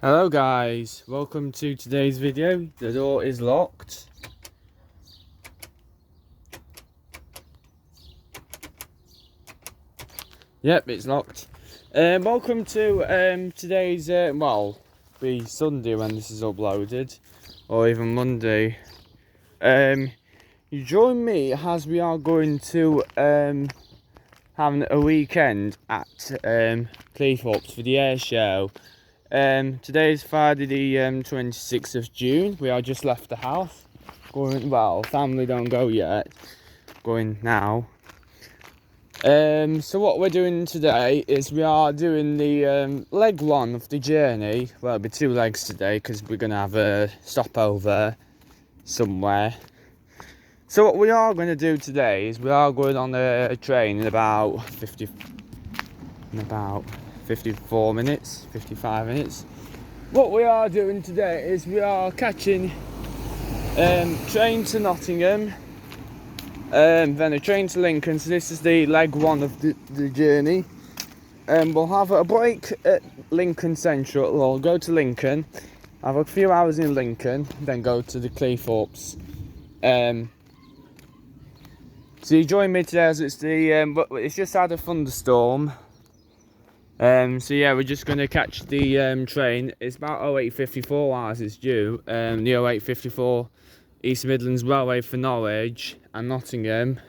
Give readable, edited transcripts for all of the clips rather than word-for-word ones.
Hello guys, welcome to today's video. The door is locked. Yep, it's locked. Welcome to today's, be Sunday when this is uploaded, or even Monday. You join me as we are going to having a weekend at Cleethorpes for the air show. Today is Friday the 26th of June. We are just left the house. Family don't go yet. Going now. So what we're doing today is we are doing the leg one of the journey. Well, it'll be 2 legs today because we're going to have a stopover somewhere. So what we are going to do today is we are going on a train in about 54 minutes, 55 minutes. What we are doing today is we are catching train to Nottingham, then a train to Lincoln. So this is the leg one of the journey. We'll have a break at Lincoln Central. We'll go to Lincoln, have a few hours in Lincoln, then go to the Cleethorpes. So you join me today as it's it's just had a thunderstorm. So yeah, we're just going to catch the train. It's about 08:54 as it's due. The 08:54 East Midlands Railway for Norwich and Nottingham.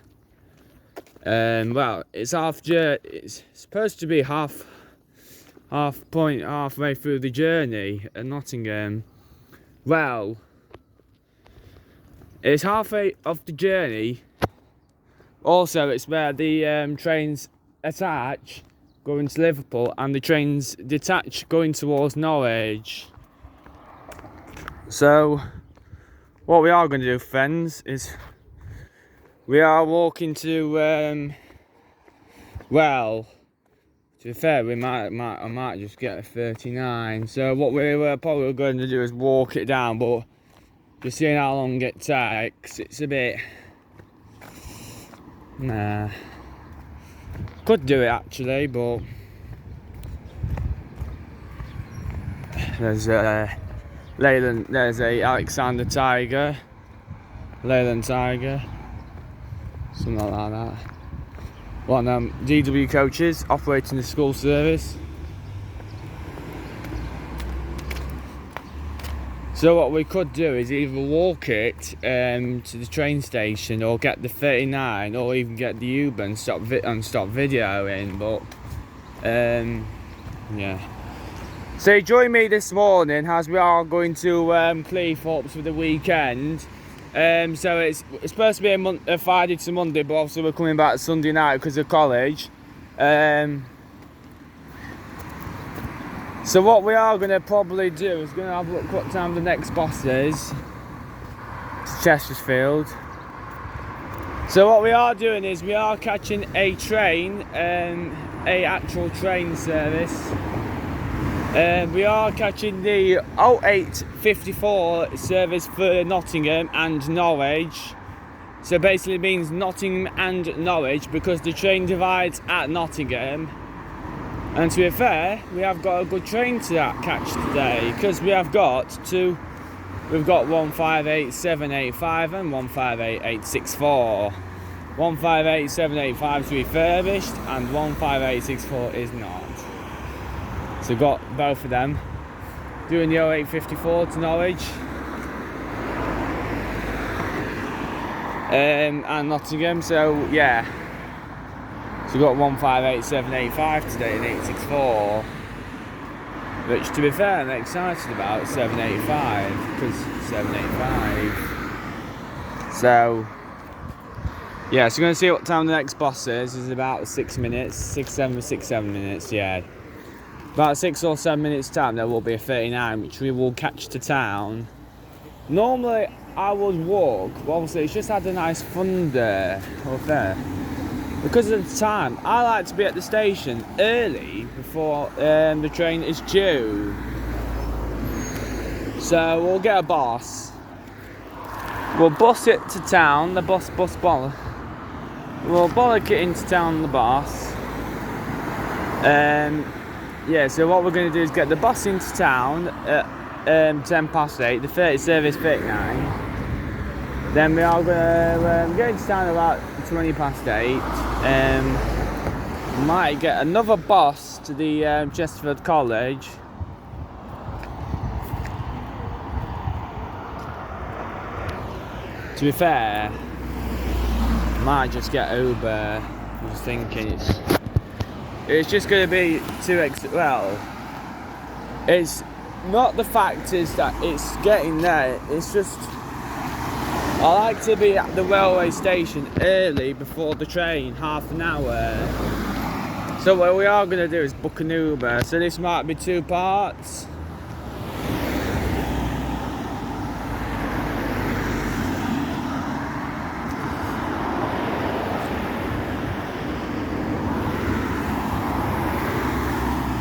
It's it's supposed to be halfway through the journey at Nottingham. Well, it's halfway of the journey. Also, it's where the trains attach going to Liverpool and the trains detach going towards Norwich. So what we are going to do, friends, is we are walking to to be fair, I might just get a 39. So what we're probably going to do is walk it down, but just seeing how long it takes, it's a bit could do it actually, but there's a Alexander Tiger, Leyland Tiger, something like that. One of them DW coaches operating the school service. So what we could do is either walk it to the train station, or get the 39, or even get the Uber and stop videoing. But yeah. So join me this morning as we are going to Cleethorpes for the weekend. So it's supposed to be a Friday to Monday, but obviously we're coming back Sunday night because of college. So what we are going to probably do is going to have a look what time the next bus is. It's Chesterfield. So what we are doing is we are catching a train, a actual train service. We are catching the 08:54 service for Nottingham and Norwich. So basically it means Nottingham and Norwich because the train divides at Nottingham. And to be fair, we have got a good train to catch today because we've got 158785 and 158864. 158785 is refurbished and 158864 is not. So we've got both of them. Doing the 08:54 to Norwich. And Nottingham, so yeah. So we've got 158785 today and 864, which to be fair I'm excited about 785 because 785. So yeah, so we're going to see what time the next bus is. It's about 6 minutes, 7 minutes, yeah. About 6 or 7 minutes time there will be a 39 which we will catch to town. Normally I would walk, but obviously it's just had a nice thunder up there. Because of the time, I like to be at the station early before the train is due. So we'll get a bus. We'll bus it to town, the bus bollock. We'll bollock it into town on the bus. yeah, so what we're going to do is get the bus into town at 8:10, the 30 service pick 9. Then we are going to get into town about 8:20. Might get another bus to the Chesterfield College. To be fair, might just get Uber. I'm just thinking it's just going to be too well. It's not the fact is that it's getting there. It's just I like to be at the railway station early before the train, half an hour. So what we are going to do is book an Uber. So this might be 2 parts.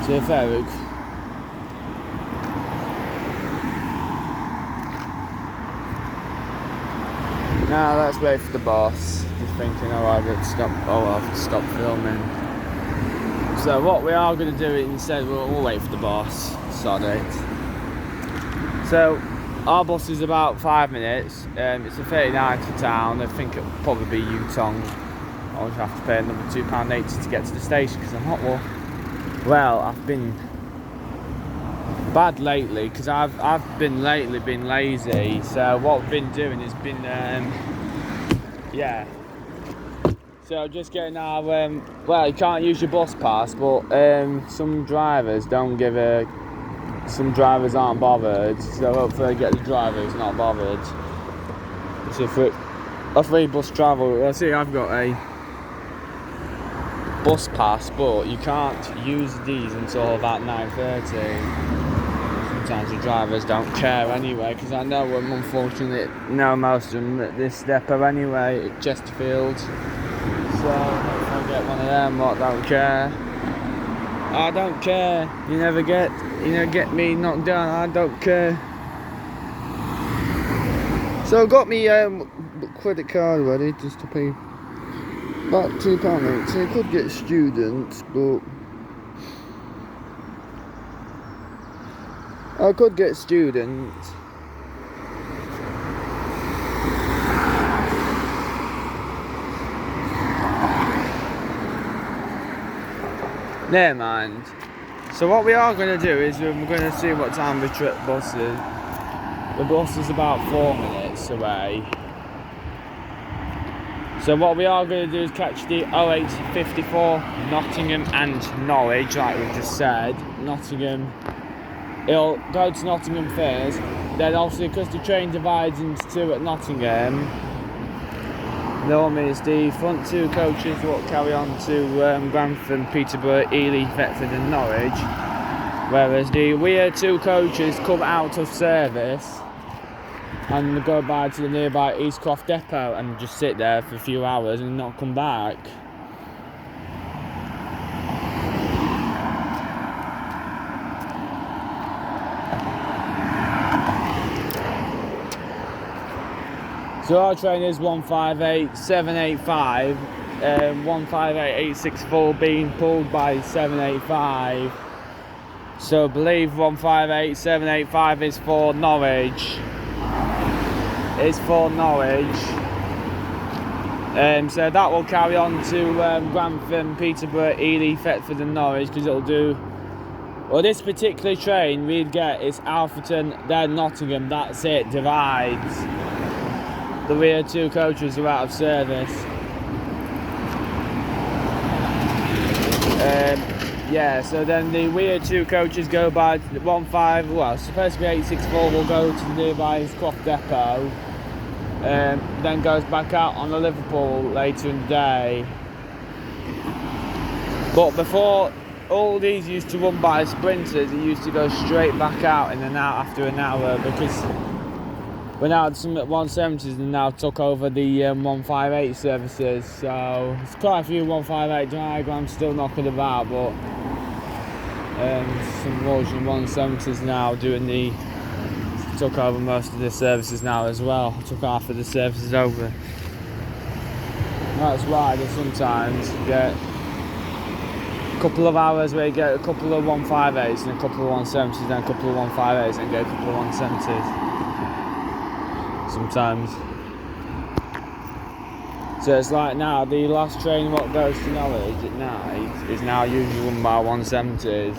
To be fair, now let's wait for the bus. Just thinking, I've got to stop filming. So what we are going to do instead, we'll wait for the bus. Sod it. So our bus is about 5 minutes. It's a 39 to town. I think it'll probably be Yutong. I'll just have to pay another £2.80 to get to the station because I'm not well. I've been bad lately because I've been lazy. So what I've been doing has been so just getting our well, you can't use your bus pass, but some drivers don't give some drivers aren't bothered, so hopefully I get the driver who's not bothered. So for a free bus travel, well, see, I've got a bus pass, but you can't use these until about 9:30. Sometimes the drivers don't care anyway, because I know them, unfortunately, know most of them at this depot anyway, at Chesterfield. So if I get one of them, what don't care. I don't care. You never get me knocked down. I don't care. So I got me credit card ready just to pay about £2.80. I could get students, but I could get students. Never mind. So what we are going to do is we're going to see what time the bus is. The bus is about 4 minutes away. So what we are going to do is catch the 0854 Nottingham and Norwich, like we just said. Nottingham. It'll go to Nottingham first. Then obviously, because the train divides into 2 at Nottingham, normally it's the front 2 coaches will carry on to Grantham, Peterborough, Ely, Thetford and Norwich, whereas the rear 2 coaches come out of service and go by to the nearby Eastcroft depot and just sit there for a few hours and not come back. So our train is 158785, 158864 being pulled by 785. So I believe 158785 is for Norwich. It's for Norwich. So that will carry on to Grantham, Peterborough, Ely, Thetford and Norwich, because it'll do. Well, this particular train we'd get is Alfreton, then Nottingham. That's it. Divides. The rear 2 coaches are out of service. So then the rear 2 coaches go by to the 15, well, it's supposed to be 864, will go to the nearby Croft depot, then goes back out on the Liverpool later in the day. But before, all these used to run by sprinters, it used to go straight back out in and out after an hour, because we're now at some 170s and now took over the 158 services, so there's quite a few 158 diagrams still knocking about, but some version 170s now took over most of the services now as well. Took half of the services over. That's why they sometimes get couple of hours where you get a couple of 158s and a couple of 170s, then a couple of 158s and get a couple of 170s. Sometimes. So it's like now, the last train what goes to Norwich at night is now usually run by 170s.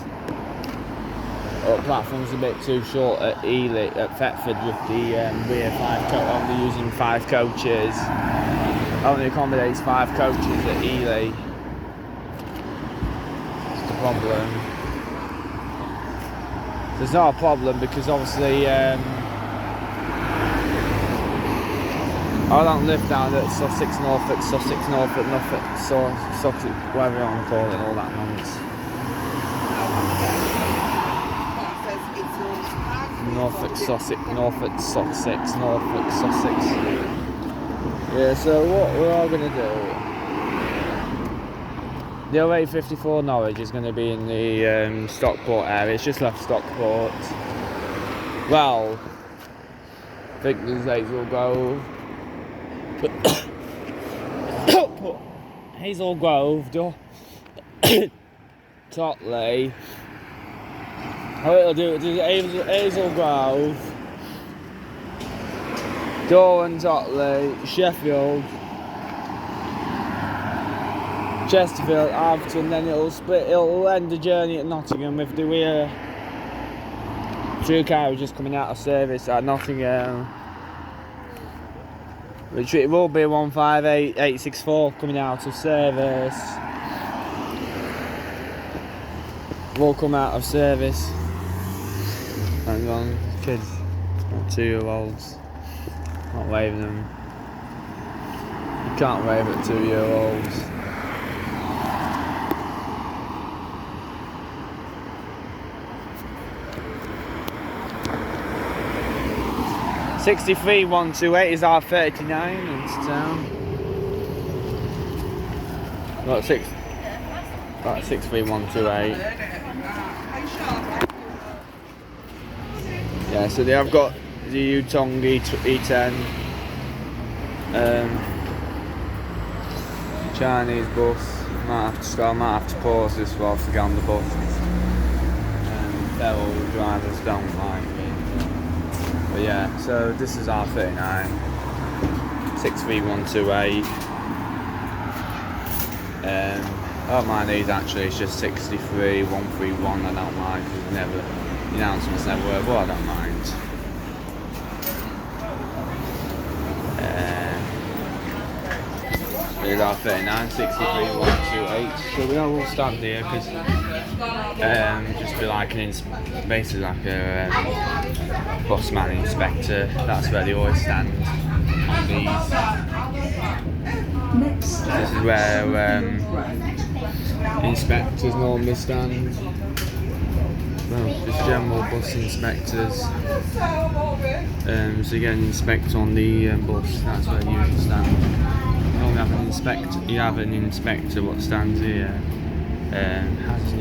But platform's a bit too short at Ely, at Thetford with the rear only using 5 coaches. Only accommodates 5 coaches at Ely. It's the problem. There's not a problem because obviously I don't live down at Sussex, Norfolk, Sussex, whatever you want to call it, all that nonsense. Norfolk, Sussex. Yeah, so what we're all going to do, the 0854 Norwich is going to be in the Stockport area. It's just left Stockport. Well, I think there's Hazel Grove. Hazel Grove, Totley. How it'll do it is Hazel Grove, Doran, Totley, Sheffield, Chesterfield, Arthurton, then it'll end the journey at Nottingham with the rear 2 carriages coming out of service at Nottingham. Which it will be 158864 coming out of service. Will come out of service. Hang on, kids, not 2-year-olds. Not waving them. You can't wave at 2-year-olds. (63,128) is our 39 into town. Got 63128. Yeah, so they have got the Yutong E10 Chinese bus. Might have to pause this whilst I get on the bus. Feral drivers don't like it. But yeah, so this is our 39 63128. I don't mind these actually, it's just 63131 I don't mind because the announcements never were, but I don't mind. Here's our 39 63128. So we all stand here because just be like basically like a busman inspector. That's where they always stand on these. This is where inspectors normally stand. Well, just general bus inspectors. So you get an inspector on the bus. That's where you usually stand. You have an inspector what stands here. Has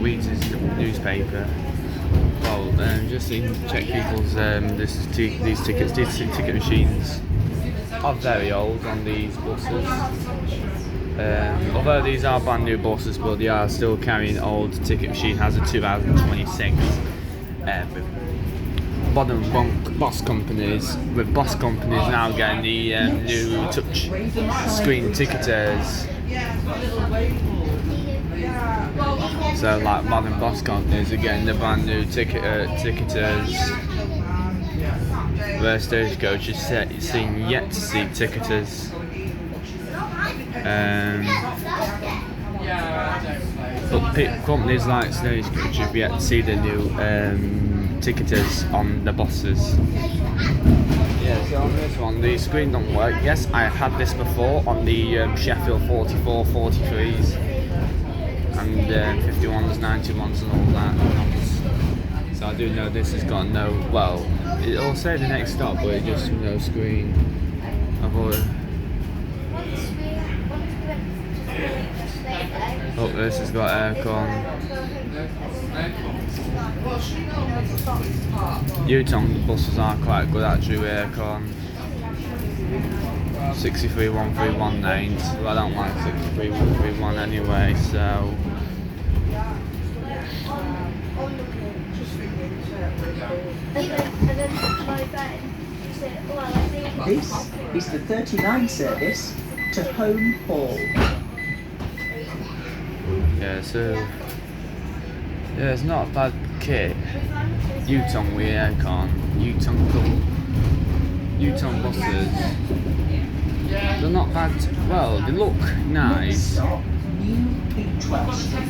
reads his newspaper. Well, just to check people's these tickets. These ticket machines are very old on these buses. Although these are brand new buses, but they are still carrying old ticket machine. Has a 2026. Modern bus companies now getting the new touch screen ticketers. So like modern bus companies are getting the brand new ticketers. Where Stagecoach is seeing yet to see ticketers. But companies like Stagecoach have yet to see the new ticketers on the buses. Yeah, so on this one the screen don't work. Yes, I have had this before on the Sheffield 44, 43s and 51s, 91s and all that. So I do know this has got no, well, it'll say the next stop but it just no screen. Oh, this has got aircon. Yutong buses are quite good actually with aircon. 63131 names. Well, I don't like 63131 anyway, so This is the 39 service to Home Hall. Yeah, so yeah, it's not a bad kit. Yutong we aircon, Yutong buses. They're not bad. Well, they look nice. New Big 12 Street.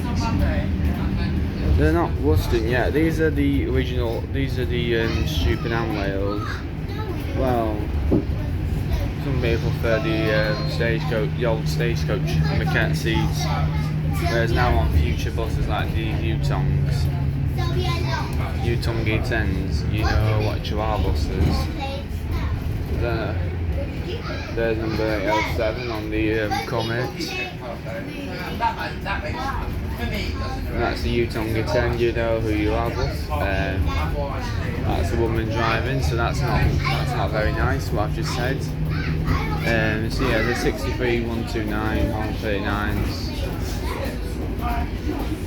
They're not rusted yet. These are the original. These are the stupid hand rails. Well, some people prefer the stagecoach, the old stagecoach maquette seats. Whereas now on future buses like the Yutongs, Yutong E10s, you know what Chihuahua buses. There's number 807 on the Comet. And that's the Yutong E10, you know who you are, bus. That's a woman driving, so that's not very nice what I've just said. So yeah, the 63, 129, 139s.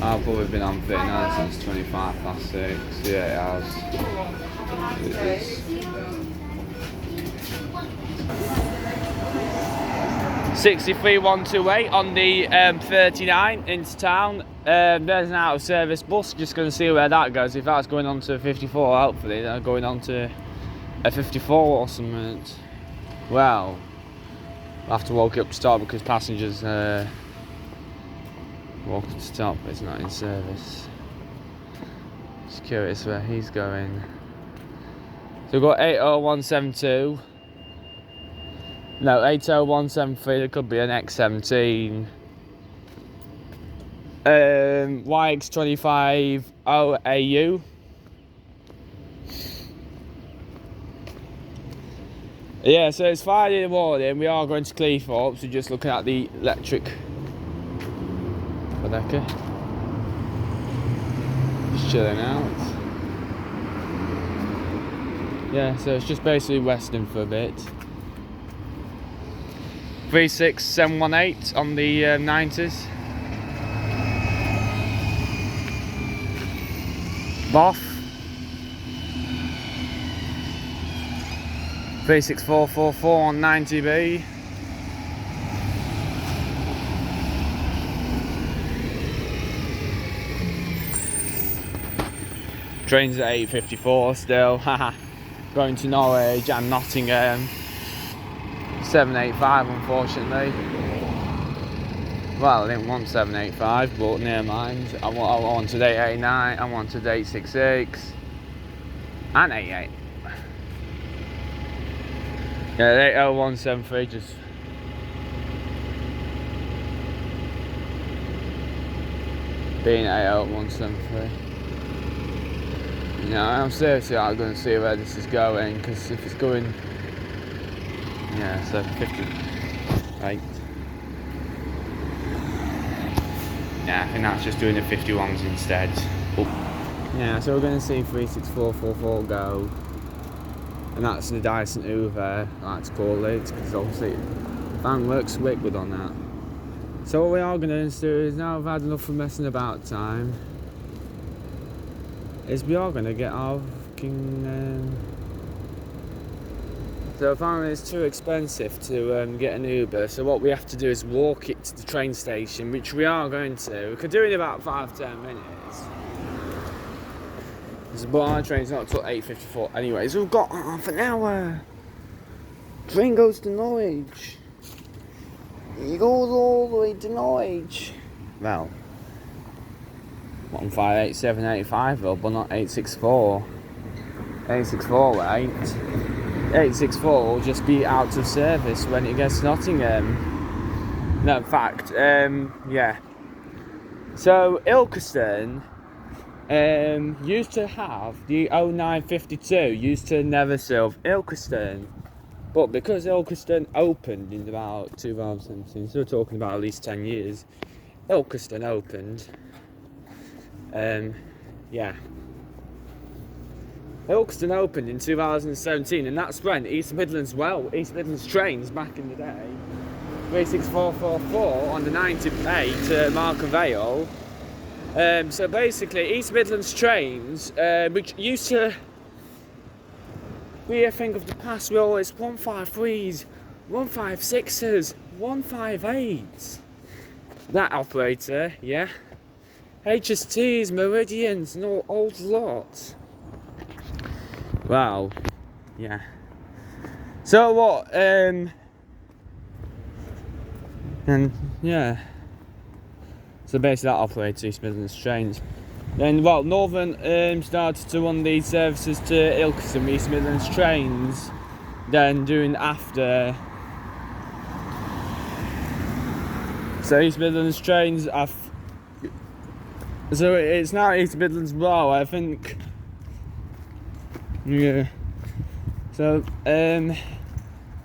I've probably been on 39 since 25 past 6. Yeah, it has. 63 128 on the 39 into town. There's an out of service bus, just going to see where that goes. If that's going on to a 54, hopefully they're going on to a 54 or something. Well, I'll have to walk up to stop because passengers walk up to stop, but it's not in service. Just curious where he's going. So we've got 80172. No, 80173, there could be an X17. YX25OAU. Yeah, so it's Friday in the morning. We are going to Cleethorpes. We're just looking at the electric Rebecca. Just chilling out. Yeah, so it's just basically Western for a bit. 36718 on the 90s. Boff. 36444 on 90B. Trains at 8:54 still. Haha. Going to Norwich and Nottingham. 785 unfortunately. Well, I didn't want 785, but never mind. I wanted 889, I wanted 866 and 88. Yeah, 80173 just being 80173. You know, I'm seriously not going to see where this is going, because if it's going, yeah, so 50, right. Yeah, I think that's just doing the 51s instead. Oh. Yeah, so we're going to see 36444 go. And that's the Dyson Hoover, I like to call it, because obviously the fan works wicked good on that. So what we are going to do is, now I've had enough of messing about time, is we are going to get our fucking... So apparently it's too expensive to get an Uber, so what we have to do is walk it to the train station, which we are going to. We could do it in about 5-10 minutes. But our train's not till 8:54 anyway, so we've got half an hour. Train goes to Norwich. It goes all the way to Norwich. Well, 158785 though, but not 864. 864 right? 864 will just be out of service when it gets to Nottingham. No, in fact, yeah. So Ilkeston used to have the 0952 used to never serve Ilkeston, but because Ilkeston opened in about 2017, so we're talking about at least 10 years, Ilkeston opened. Yeah. Ilkeston opened in 2017, and that's when East Midlands trains back in the day, 36444 on the 90A to Markham Vale. So basically, East Midlands trains, which used to we think of the past, we always 153s, 156s, 158s. That operator, yeah. HSTs, Meridians, and all old lots. Wow, yeah. So what? And yeah. So basically, that operates East Midlands trains. Then, well, Northern started to run these services to Ilkeston, East Midlands trains. Then doing after. So East Midlands trains so it's now East Midlands Railway, I think. Yeah. So been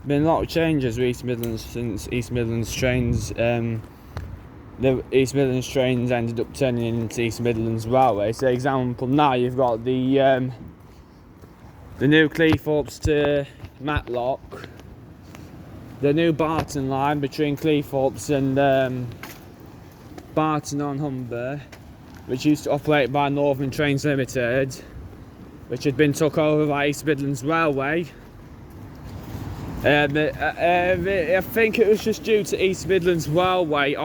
a lot of changes with East Midlands since East Midlands trains. The East Midlands trains ended up turning into East Midlands Railway. So, example, now you've got the new Cleethorpes to Matlock, the new Barton line between Cleethorpes and Barton on Humber, which used to operate by Northern Trains Limited, which had been took over by East Midlands Railway. I think it was just due to East Midlands Railway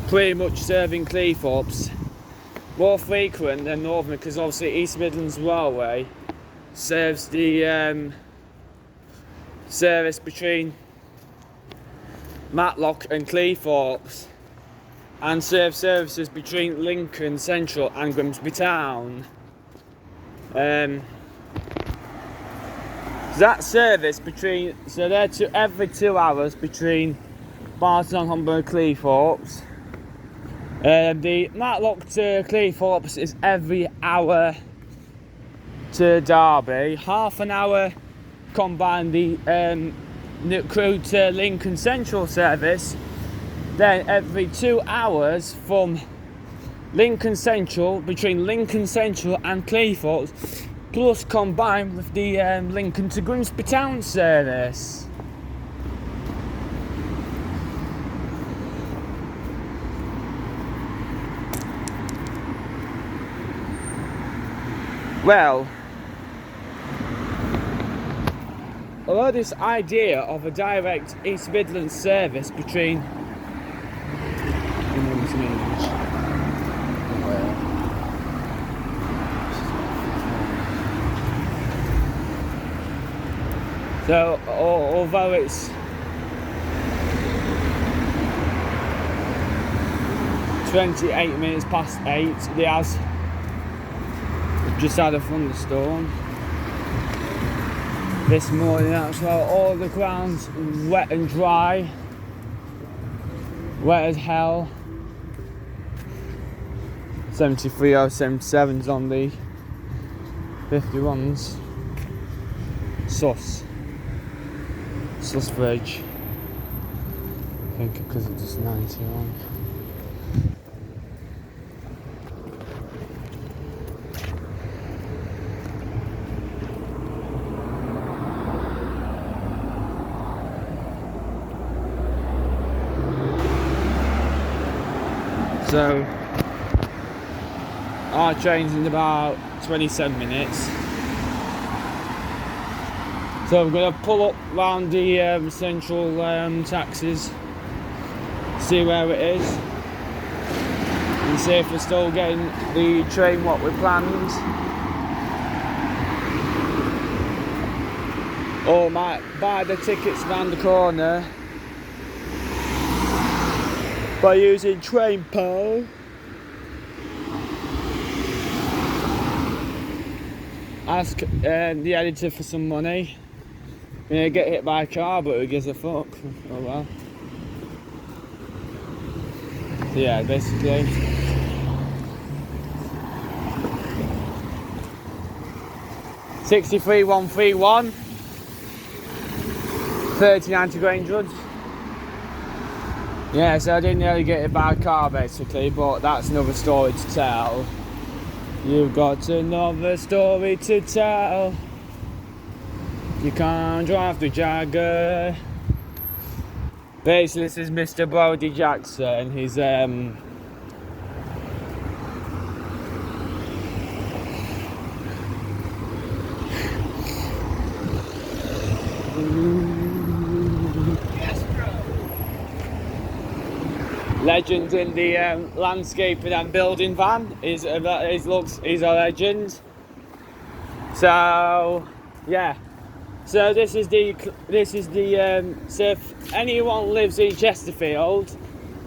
pretty much serving Cleethorpes more frequent than Northern, because obviously East Midlands Railway serves the service between Matlock and Cleethorpes, and serves services between Lincoln Central and Grimsby Town. That service between, so they're every 2 hours between Barton on Humber and Cleethorpes. The Matlock to Cleethorpes is every hour to Derby, half an hour combined the Crewe to Lincoln Central service, then every 2 hours from Lincoln Central, between Lincoln Central and Cleethorpes, plus combined with the Lincoln to Grimsby Town service. Well, although this idea of a direct East Midlands service between so, although it's 28 minutes past 8, it has just had a thunderstorm this morning as well. All the ground's wet and dry, wet as hell. 73.077's on the 51s. Sus Bridge, I think, because it's just 91. So our train's in about 27 minutes. So I'm going to pull up round the central taxis, see where it is, and see if we're still getting the train what we planned, or might buy the tickets round the corner by using TrainPal. Ask the editor for some money. Gonna get hit by a car, but who gives a fuck? Oh well. So yeah, basically. £63,131, 39 to Grangewood. Yeah, so I didn't nearly get hit by a car basically, but that's another story to tell. You've got another story to tell. You can't drive the Jagger. Basically, this is Mr. Brody Jackson. He's Legend in the landscaping and building van. He's a legend. So yeah. So this is the so if anyone lives in Chesterfield,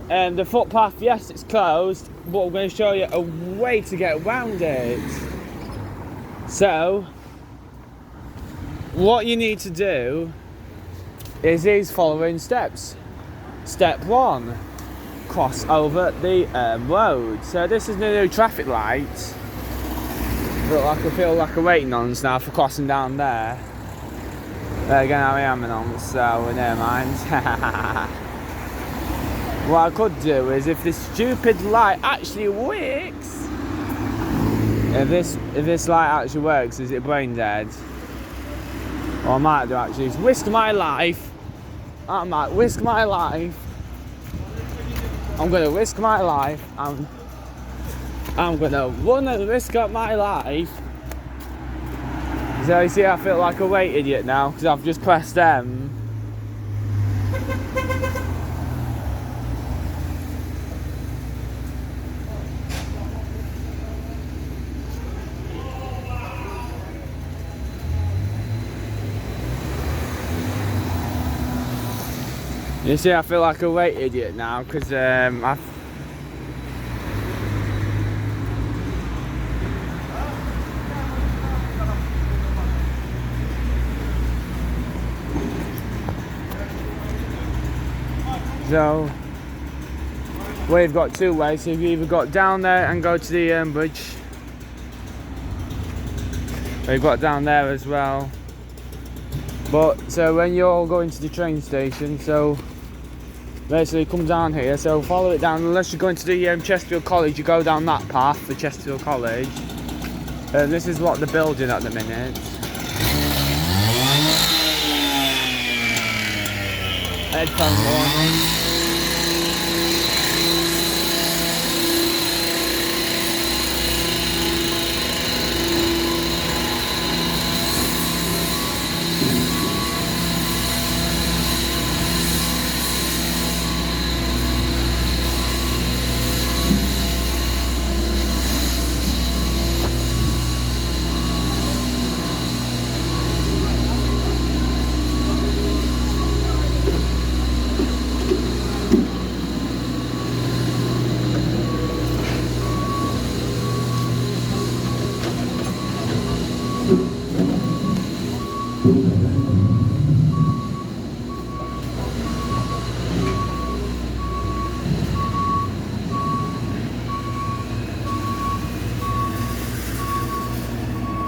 the footpath, yes, it's closed, but I'm going to show you a way to get around it. So what you need to do is these following steps. Step 1, cross over the road. So this is the new traffic light. I feel like I'm waiting on now for crossing down there. There again, I am on, so never mind. What I could do is, if this stupid light actually works, if this light actually works, is it brain dead? What I might do actually is risk my life. I might risk my life. I'm gonna risk my life. I'm gonna run and risk up my life. So you see, I feel like a weight idiot now because I've just pressed M. You see, I feel like a weight idiot now because So we've got two ways. So you've either got down there and go to the bridge. We've got down there as well. But so when you're going to the train station, so basically come down here. So follow it down. Unless you're going to the Chesterfield College, you go down that path for Chesterfield College. And this is what they're building at the minute. Headphone warning.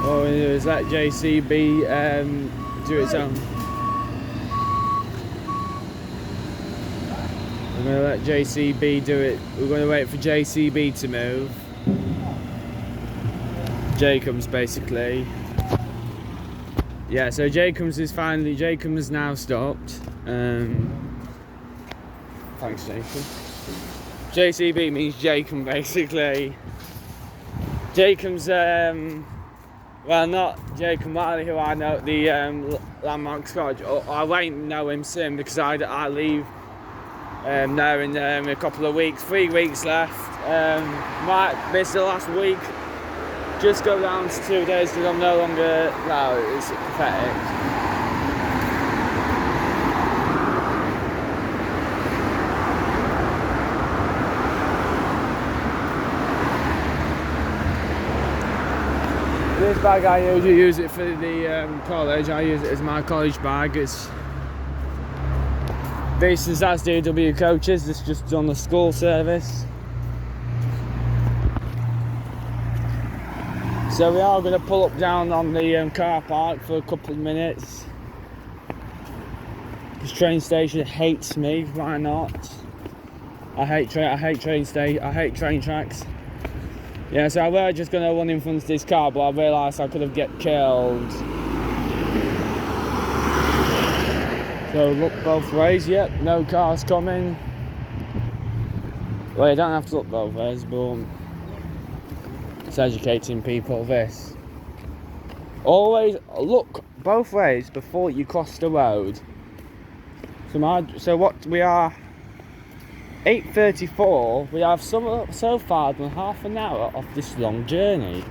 What we're going to do is let JCB do its own. We're going to let JCB do it. We're going to wait for JCB to move. Jacobs basically. Yeah, so Jacobs has now stopped. Thanks, Jacob. JCB means Jacob basically. Jacobs, well, not Jacob Marley, who I know, the Landmark Scotch. I won't know him soon because I leave there in a couple of weeks, 3 weeks left. Might miss the last week. Just go down to 2 days because I'm no longer. Well, it's pathetic. This bag I usually use it for the college. I use it as my college bag. It's based as DW coaches. It's just on the school service. So we are going to pull up down on the car park for a couple of minutes. This train station hates me. Why not? I hate train tracks. Yeah, so I was just going to run in front of this car, but I realised I could have get killed. So look both ways. Yep, no cars coming. Well, you don't have to look both ways, but it's educating people, this. Always look both ways before you cross the road. So what we are 8:34. We have so far done half an hour of this long journey.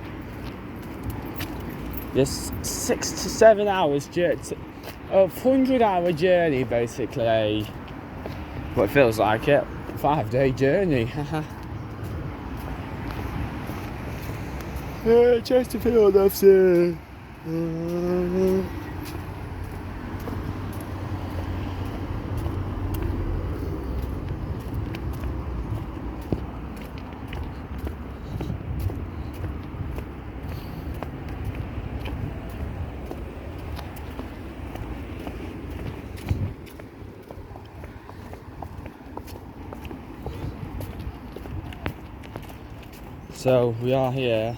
This 6 to 7 hours journey, a 100-hour journey basically. But it feels like it. 5-day journey. Chesterfield FC. So we are here,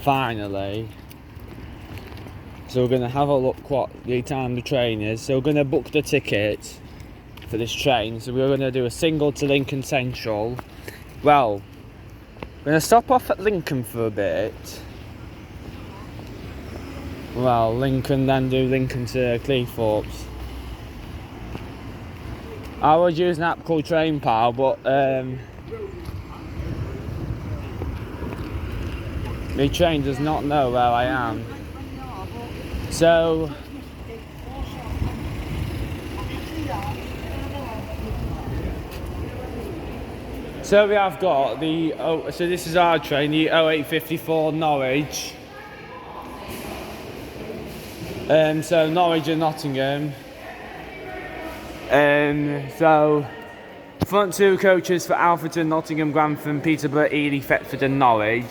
finally. So we're going to have a look what the time the train is. So we're going to book the ticket for this train. So we're going to do a single to Lincoln Central. Well, we're going to stop off at Lincoln for a bit. Well, Lincoln, then do Lincoln to Cleethorpes. I was using an app called TrainPal, but my train does not know where I am. So we have got the so this is our train, the 0854 Norwich. So Norwich and Nottingham. So front two coaches for Alfreton, Nottingham, Grantham, Peterborough, Ely, Thetford and Norwich.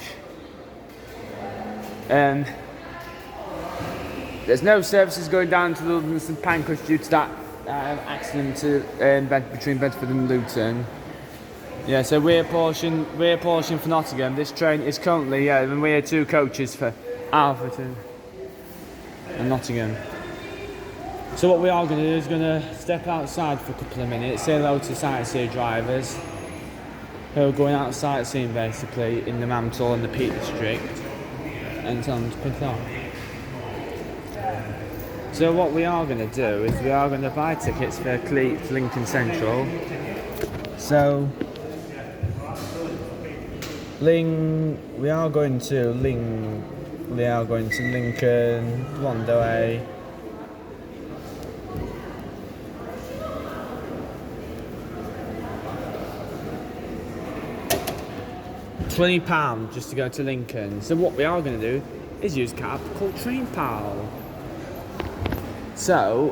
There's no services going down to London St Pancras due to that accident between Bedford and Luton. Yeah, so we're portion for Nottingham. This train is currently and we're two coaches for Alfreton and Nottingham. So what we are going to do is going to step outside for a couple of minutes, say hello to sightseer drivers who are going out sightseeing basically in the Mamtall and the Peak District, and tell them to pick up. So what we are going to do is we are going to buy tickets for Lincoln Central. So we are going to Lincoln, Wandaway. £20 just to go to Lincoln. So what we are going to do is use an app called TrainPal. So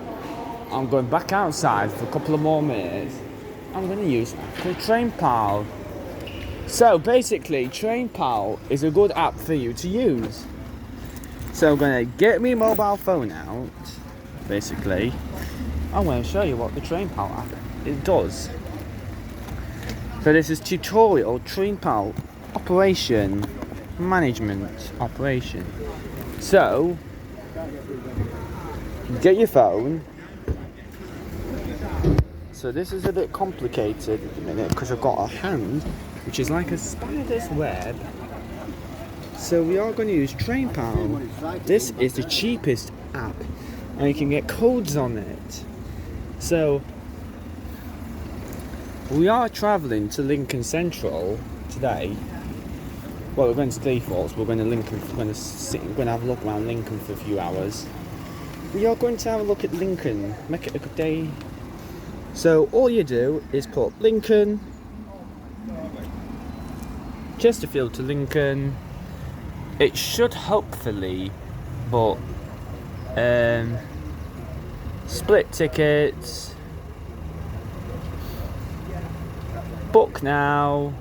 I'm going back outside for a couple of more minutes. I'm going to use an app called TrainPal. So basically, TrainPal is a good app for you to use. So I'm going to get my mobile phone out. Basically, I'm going to show you what the TrainPal app it does. So this is tutorial TrainPal operation management operation. So get your phone. So this is a bit complicated at the minute because I've got a hand which is like a spider's web. So we are going to use TrainPal. This is the cheapest app and you can get codes on it. So we are travelling to Lincoln Central today. Well, we're going to Cleethorpes, we're going to Lincoln, we're going to have a look around Lincoln for a few hours. We are going to have a look at Lincoln, make it a good day. So all you do is put Lincoln, Chesterfield to Lincoln. It should hopefully, but split tickets, book now.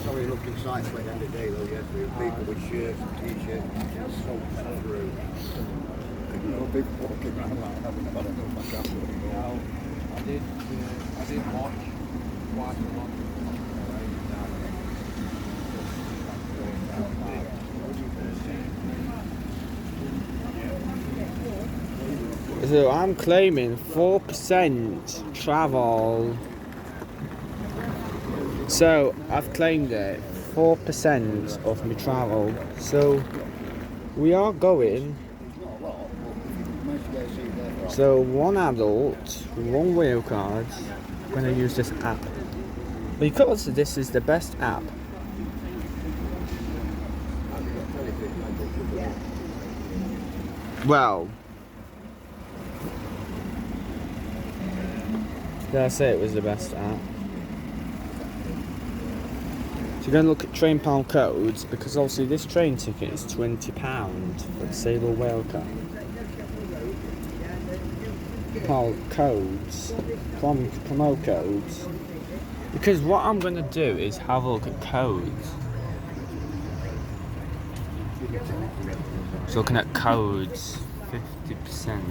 Sorry, looking sights by the end of the day though, yes, we have people with shirts and t-shirts soaked through. No big walking around like that, I don't know if I can. No, I did watch quite a lot. So I'm claiming 4% travel. So I've claimed it, 4% of my travel. So we are going So 1 adult, 1 wheel card. I'm going to use this app because this is the best app. Well, did I say it was the best app? So you're going to look at train pound codes because obviously this train ticket is £20 for the Sable Whale card. Codes, promo codes. Because what I'm going to do is have a look at codes. So looking at codes, 50%.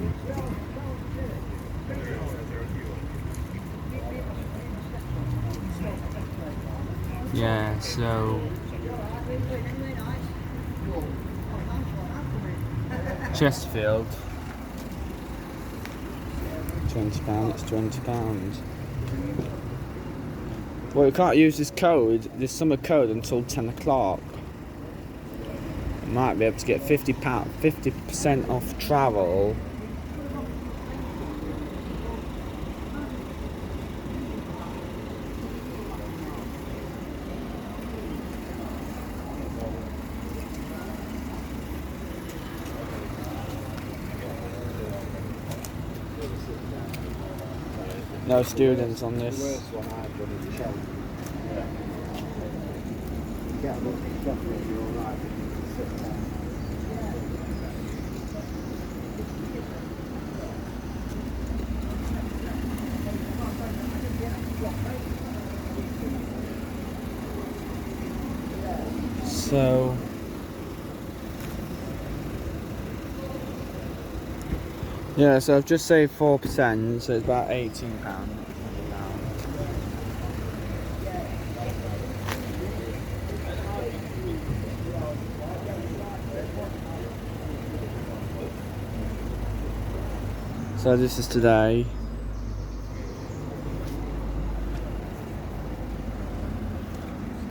Yeah, so Chesterfield, £20, it's £20. Well, you can't use this code, this summer code until 10 o'clock. Might be able to get £50, 50% off travel. No students on this. The worst one I've done is Chelsea. You get a look at Sheffield, you're alright, but you can sit down. So yeah, so I've just saved 4%, so it's about £18 now. So this is today.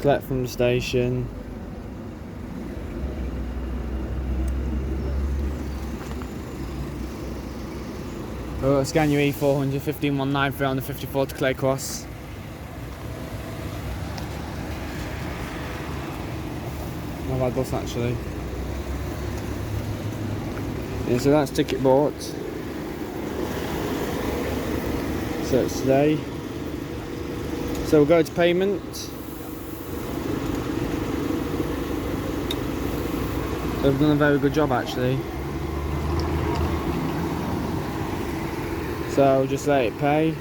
Collect from the station. Oh, scan your E400 15193 on the 54 to Clay Cross. Not bad bus actually. Yeah, so that's ticket bought. So it's today. So we'll go to payment. So we've done a very good job actually. So just let it pay.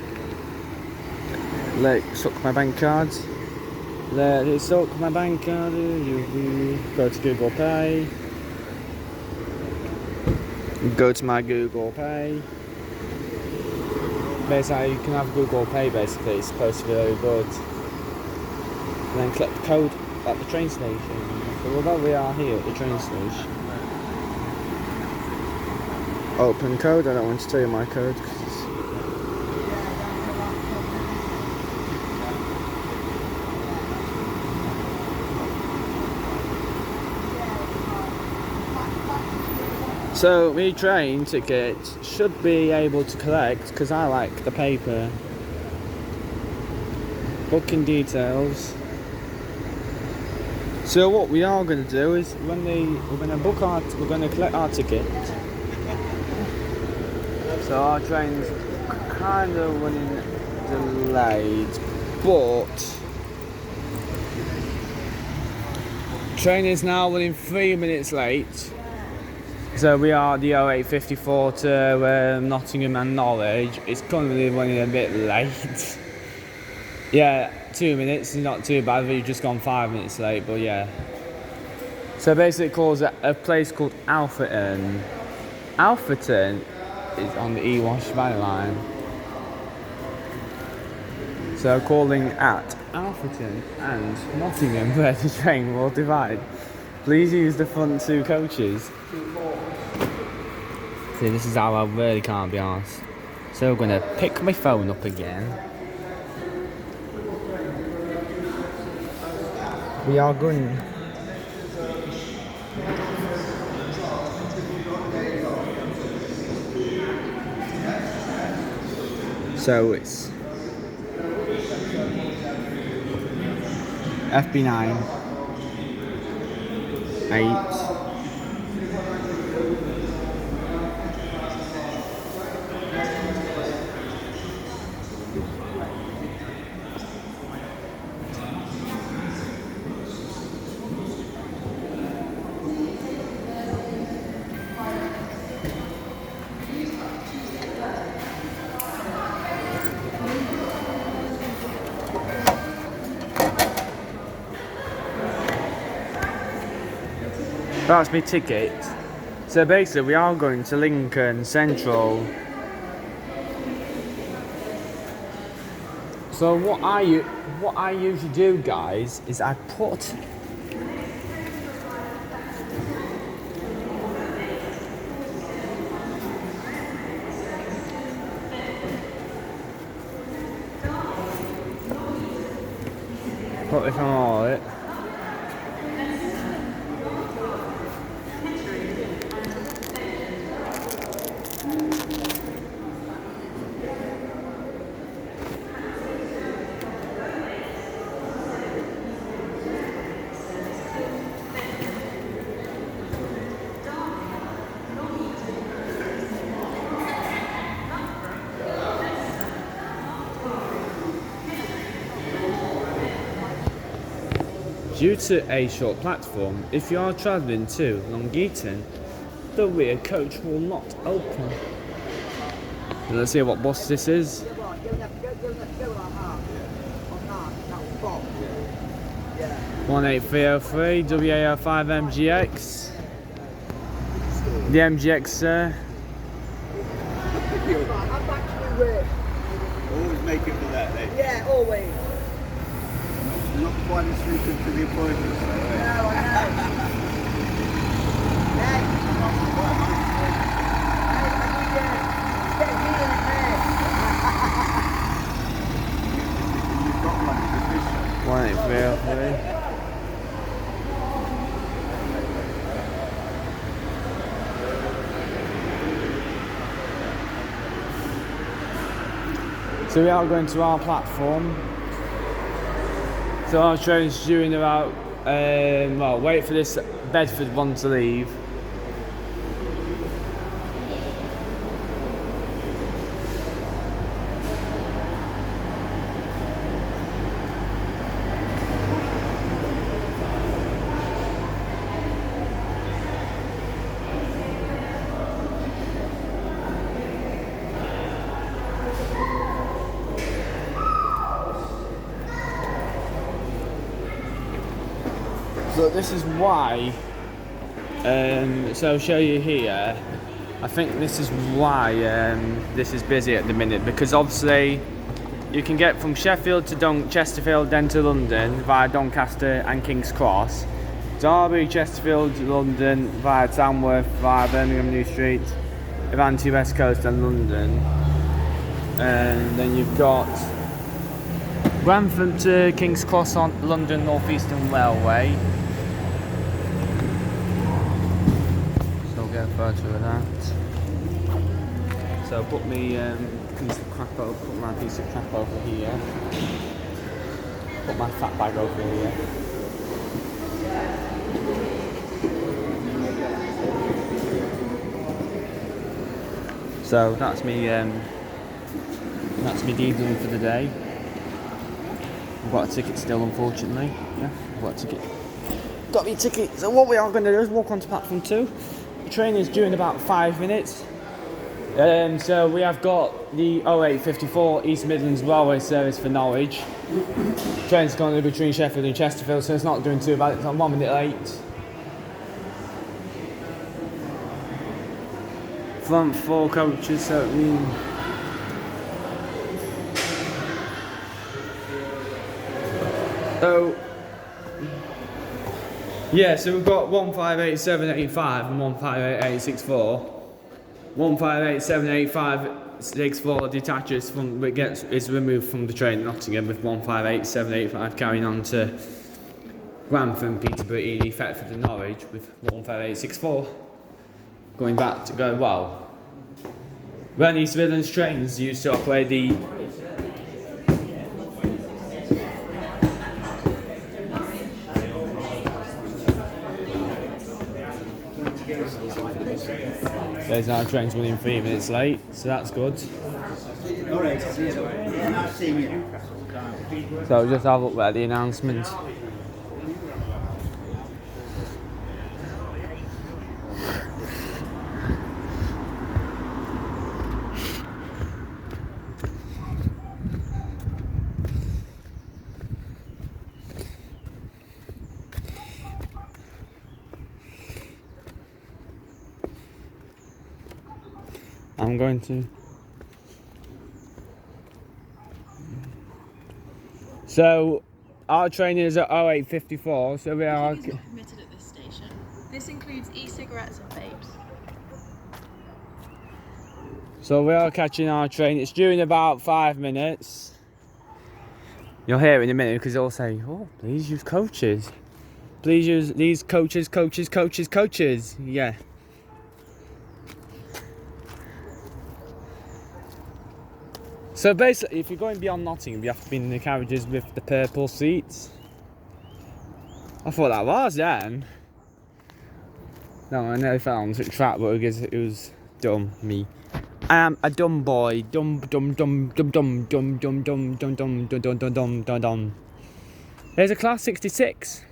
Let it suck my bank card. Let it suck my bank card. Go to Google Pay. Go to my Google Pay. Basically, you can have Google Pay. Basically, it's supposed to be very good. And then collect the code at the train station. So although we are here at the train station, open code. I don't want to tell you my code because it's so my train ticket should be able to collect because I like the paper. Booking details. So what we are going to do is we're going to collect our ticket. So our train's kind of running delayed, but train is now running 3 minutes late. So we are the 0854 to Nottingham and Norwich. It's currently running a bit late. Yeah, 2 minutes is not too bad. We've just gone 5 minutes late, but yeah. So basically it calls a place called Alfreton. Alfreton is on the Ewash Valley line. So calling at Alfreton and Nottingham where the train will divide. Please use the front 2 coaches. See, this is how I really can't be arsed. So I'm gonna pick my phone up again. We are going. So it's FB9 8. That's my ticket. So basically we are going to Lincoln Central. So what I usually do, guys, is I put this on all it. Due to a short platform, if you are travelling to Long Eaton, the rear coach will not open. And let's see what bus this is. 18303 WAR5 MGX. The MGX, sir. Always make it for that, eh? Yeah, always. Not quite as frequent to the appointments, though, eh? No, I know. You've got one to fish. 18303. So we are going to our platform. So our train's due in about, well, wait for this Bedford one to leave. So this is why, so I'll show you here, I think this is why this is busy at the minute, because obviously you can get from Sheffield to Chesterfield, then to London via Doncaster and King's Cross, Derby, Chesterfield, London via Tamworth, via Birmingham New Street, around to West Coast and London, and then you've got Grantham to King's Cross on London North Eastern Railway. Get a photo of that. So put me piece of crap over, put my piece of crap over here. Put my fat bag over here. So that's me deed done for the day. I've got a ticket still, unfortunately. Yeah, I've got a ticket. Got me ticket. So what we are going to do is walk on to platform 2. The train is due in about 5 minutes. So we have got the 0854 East Midlands Railway service for Norwich. The train's going between Sheffield and Chesterfield, so it's not doing too bad. It's on 1 minute late. Front 4 coaches, so yeah, so we've got 1587885 and 1588864. 1587885 detaches from is removed from the train at Nottingham, with 1587885 carrying on to Grantham, Peterborough, Ely, Thetford and Norwich, with 15864 going back to go well. When East Midlands trains used to operate the there's now trains running 3 minutes late, so that's good. Alright, see you. Nice seeing you. So just have a look at the announcement. I'm going to. So our train is at 08:54, so we are. Is not permitted at this station. This includes e-cigarettes and vapes. So we are catching our train. It's due in about 5 minutes. You'll hear it in a minute because it'll say, "Oh, please use coaches. Please use these coaches, coaches, coaches, coaches." Yeah. So basically, if you're going beyond Nottingham, you have to be in the carriages with the purple seats. I thought that was then. No, I nearly fell on the trap, but it was dumb, me. I am a dumb boy. Dumb, dumb, dumb, dumb, dumb, dumb, dumb, dumb, dumb, dumb, dumb, dumb, dumb, dumb, dumb, dumb. There's a class 66.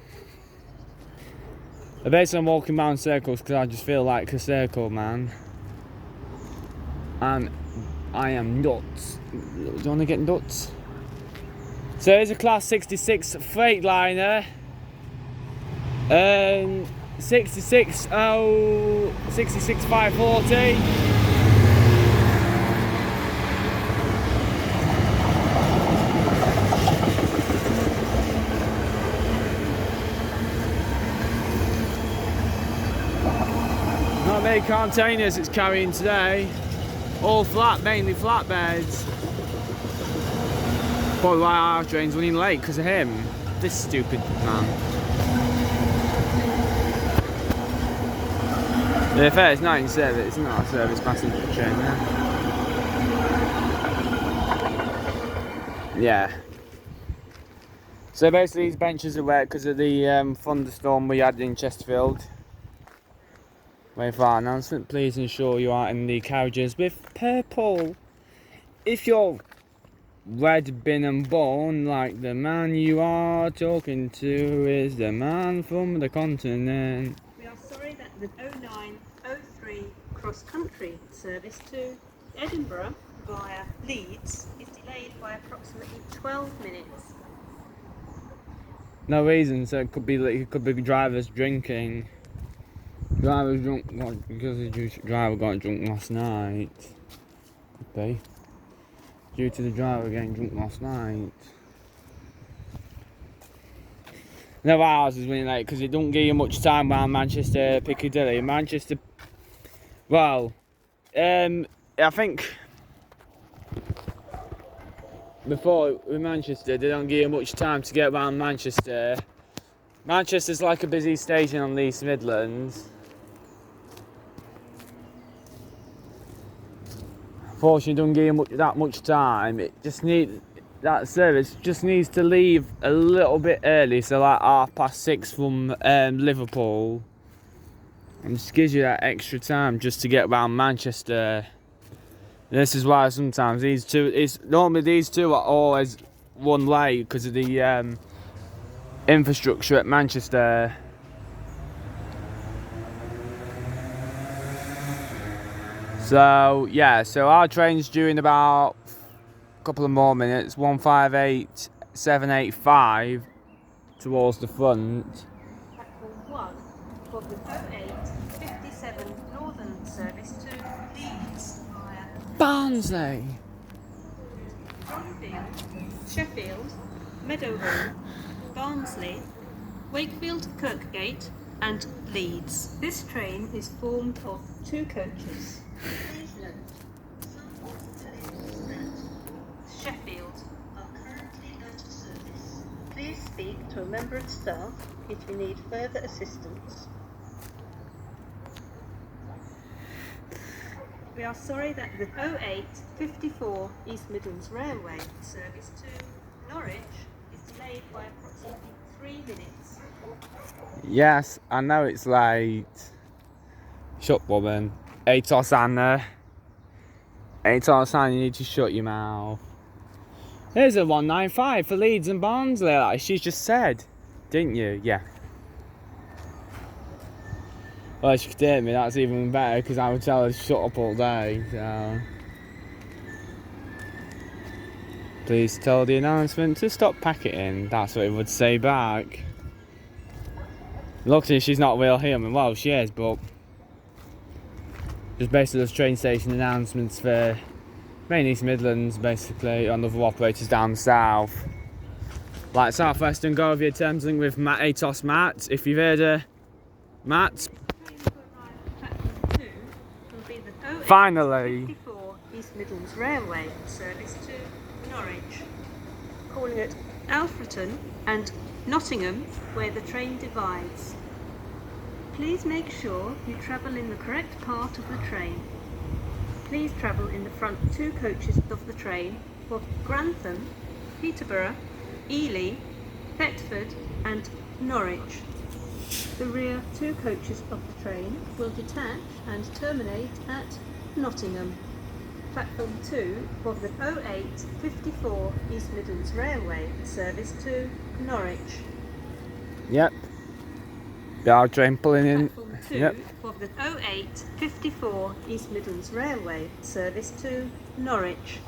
Basically, I'm walking around circles because I just feel like a circle man. And I am nuts. Do you want to get nuts? So there's a class 66 Freightliner. 66 540. Not many containers it's carrying today. All flat, mainly flatbeds. Probably why our train's running late, because of him. This stupid man. To be fair, it's not in service, it's not a service passenger train, yeah. So basically these benches are wet because of the thunderstorm we had in Chesterfield. Wait for our announcement. Please ensure you are in the carriages with purple. If you're red, been and born, like the man you are talking to is the man from the continent. We are sorry that the 0903 cross-country service to Edinburgh via Leeds is delayed by approximately 12 minutes. No reason, so it could be drivers drinking. Driver's drunk because the driver got drunk last night. Could be. Due to the driver getting drunk last night. No, ours is running late because it don't give you much time around Manchester Piccadilly. Manchester. Well, I think before with Manchester, they don't give you much time to get around Manchester. Manchester's like a busy station on the East Midlands. Unfortunately, don't give you that much time. That service just needs to leave a little bit early, so like 6:30 from Liverpool, and just gives you that extra time just to get around Manchester. And this is why sometimes normally these two are always run late because of the infrastructure at Manchester. So yeah, so our train's due in about a couple of more minutes. 158785 towards the front. Platform 1 for the 0857 Northern service to Leeds via Barnsley. Bromfield, Sheffield, Meadowhall, Barnsley, Wakefield, Kirkgate and Leeds. This train is formed of 2 coaches. Sheffield are currently out of service. Please speak to a member of staff if you need further assistance. We are sorry that the 0854 East Midlands Railway service to Norwich is delayed by approximately 3 minutes. Yes, I know it's late. Shut, woman. ATOS Anna. ATOS Anna, you need to shut your mouth. Here's a 195 for Leeds and Barnsley, like she just said. Didn't you? Yeah. Well, she could hear me, that's even better, because I would tell her to shut up all day, so... Please tell the announcement to stop packeting, that's what it would say back. Luckily she's not real human, well she is, but... Just basically those train station announcements for main East Midlands, basically, on other operators down south. Like South Western Go over your terms link with Matt ATOS Matt, if you've heard of Matt. Finally. 54 East Midlands Railway service to Norwich, calling at Alfreton and Nottingham, where the train divides. Please make sure you travel in the correct part of the train. Please travel in the front 2 coaches of the train for Grantham, Peterborough, Ely, Thetford and Norwich. The rear 2 coaches of the train will detach and terminate at Nottingham. Platform 2 of the 0854 East Midlands Railway service to Norwich. Yep. The our train pulling in. Platform 2 Yep. of the 0854 East Midlands Railway service to Norwich,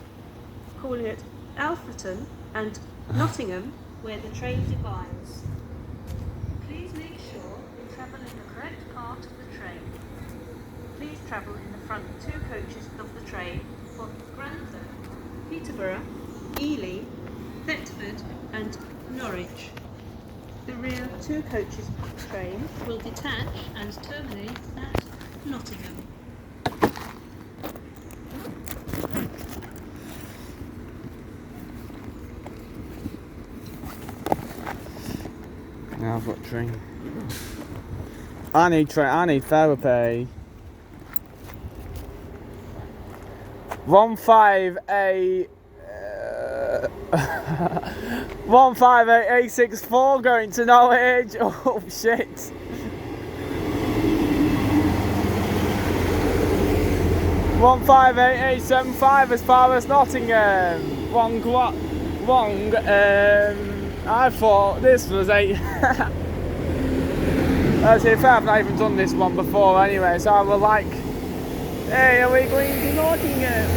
calling at Alfreton and Nottingham, where the train divides. Please make sure you travel in the correct part of the train. Please travel in the front 2 coaches of the train for Grantham, Peterborough, Ely, Thetford and Norwich. The rear 2 coaches of the train will detach and terminate at Nottingham. Now I've got train. I need therapy. 158 158-864 going to Norwich. Oh shit. One 58875 as far as Nottingham. Wrong. I thought this was 8. As if I've not even done this one before anyway, so I was like, hey, are we going to Nottingham?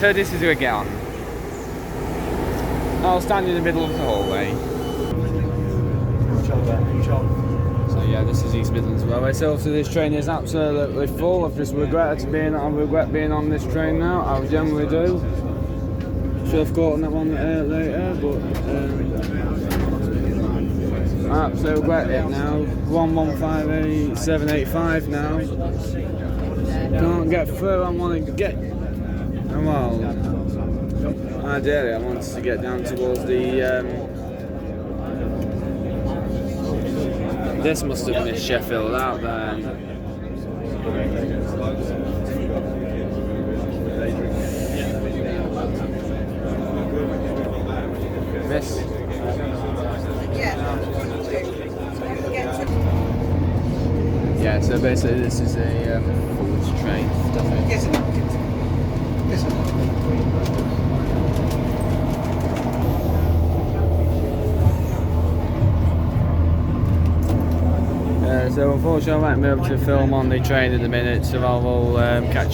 So this is who I get on. I'll stand in the middle of the hallway. So yeah, this is East Midlands Railway. So this train is absolutely full. I've just regret being on this train now. I generally do. Should have caught on that one later, but I absolutely regret it now. 1158785 now. Can't get through. I want to get. Well, ideally, I want to get down towards the. This must have missed Sheffield out there. Miss. Yeah, so basically this is a forwards train. Yes, So unfortunately I won't be able to film on the train in a minute, so I will catch